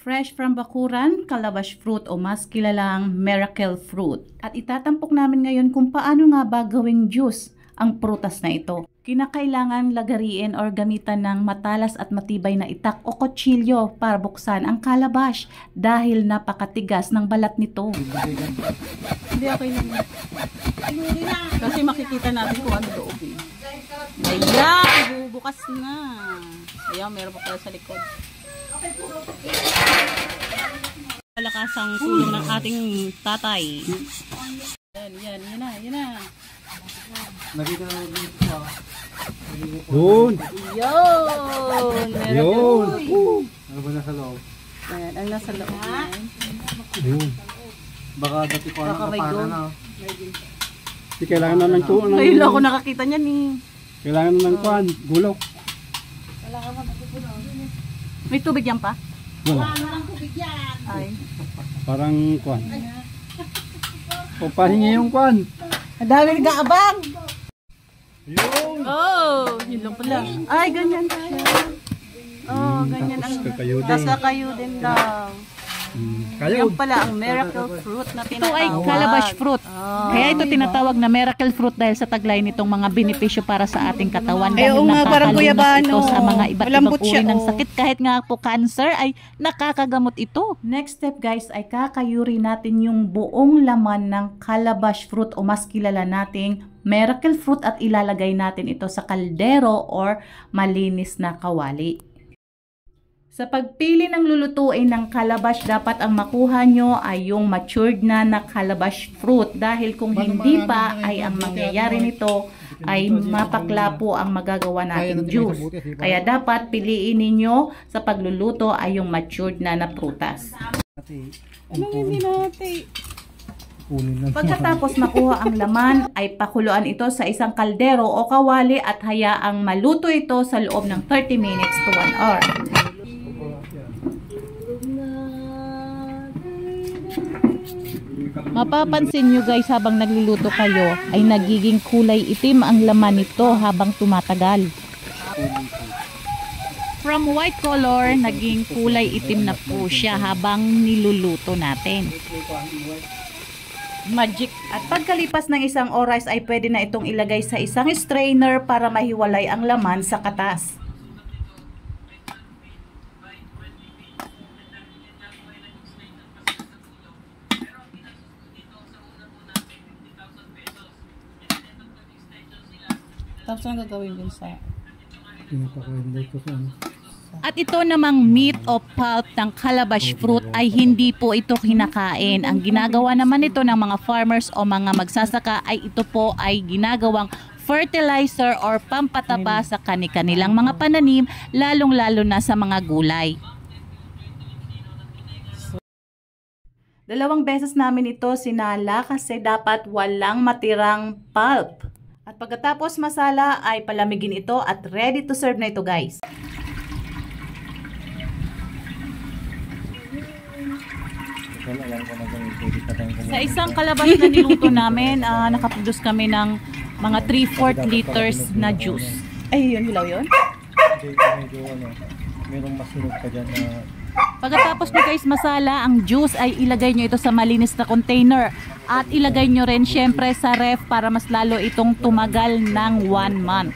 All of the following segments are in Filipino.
Fresh from bakuran, calabash fruit o mas kilalang miracle fruit. At itatampok namin ngayon kung paano nga ba gawing juice ang prutas na ito. Kinakailangan lagariin or gamitan ng matalas at matibay na itak o kutsilyo para buksan ang calabash dahil napakatigas ng balat nito. Hindi okay lang. Kasi makikita natin kung ano loob eh. Ayan, bubukas na. Ayan, meron pa pala sa likod. Malakasang tulong ng ating tatay. Yan na. Nakita na dito. Yun! Yun! Ano ba nasa loob? Ayan, ang nasa loob. Yun. Baka dati ko ang kapana na. Hindi kailangan na ng tuwan. Ngayon lang ako nakakita niyan eh. Kailangan na ng kuwan, gulok. May tubig yan pa? Wala. Ay. Parang kuwan. O pahingi yung kuwan. Ang dami nag-aabang! Yun! Oh, yun lang pala. Ay, ganyan siya. Oh, ganyan ang... Tapos kakayo din daw. Yan pala ang miracle fruit na tinatawag. Ito ay calabash fruit. Kaya ito tinatawag na miracle fruit dahil sa taglay nitong mga benepisyo para sa ating katawan. Dahil nakakalunas ito sa mga iba't ibang uri ng sakit. Kahit nga po cancer ay nakakagamot ito. Next step guys ay kakayuri natin yung buong laman ng calabash fruit o mas kilala nating miracle fruit at ilalagay natin ito sa kaldero or malinis na kawali. Sa pagpili ng lulutuin ng calabash, dapat ang makuha nyo ay yung matured na calabash fruit. Dahil kung hindi pa, ay ang mangyayari nito ay mapakla po ang magagawa nating juice. Kaya dapat piliin ninyo sa pagluluto ay yung matured na prutas. Pagkatapos makuha ang laman, ay pakuluan ito sa isang kaldero o kawali at hayaang maluto ito sa loob ng 30 minutes to 1 hour. Mapapansin nyo guys habang nagluluto kayo ay nagiging kulay itim ang laman nito habang tumatagal. From white color, naging kulay itim na po siya habang niluluto natin. Magic. At pagkalipas ng isang oras ay pwede na itong ilagay sa isang strainer para mahiwalay ang laman sa katas. Tapos ang gagawin din sa... At ito namang meat o pulp ng calabash fruit ay hindi po ito kinakain. Ang ginagawa naman ito ng mga farmers o mga magsasaka ay ito po ay ginagawang fertilizer or pampataba sa kanilang mga pananim, lalong-lalo na sa mga gulay. 2 beses namin ito sinala kasi dapat walang matirang pulp. At pagkatapos masala ay palamigin ito at ready to serve na ito guys. Sa isang calabash na niluto namin, nakaproduce kami ng mga 3/4 liters na juice. Ay, yun, hilaw yun? Medyo merong masunog pa dyan na... Pagkatapos nyo guys masala ang juice ay ilagay nyo ito sa malinis na container at ilagay nyo rin syempre sa ref para mas lalo itong tumagal ng 1 month.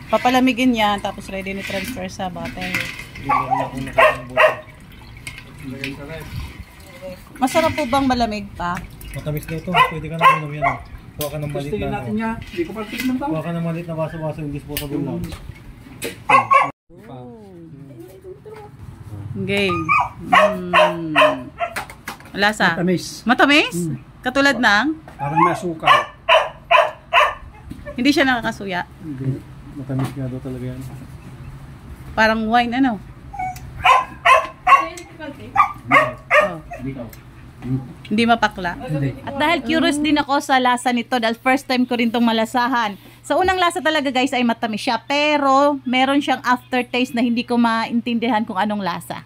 Papalamigin yan tapos ready ni transfer sa bottle. Masarap po bang malamig pa? Matamis na ito, pwede ka na uminom yan. Kuha ka ng malit na kuha ka ng malit na baso-baso yung disposable lang. Game. Lasa? Matamis. Matamis? Katulad ng? Parang nasukal. Hindi siya nakakasuya? Hindi. Matamis nga daw talaga yan. Parang wine ano? Oh. Hindi mapakla. At dahil curious din ako sa lasa nito dahil first time ko rin itong malasahan. Sa unang lasa talaga guys ay matamis siya pero meron siyang aftertaste na hindi ko maintindihan kung anong lasa.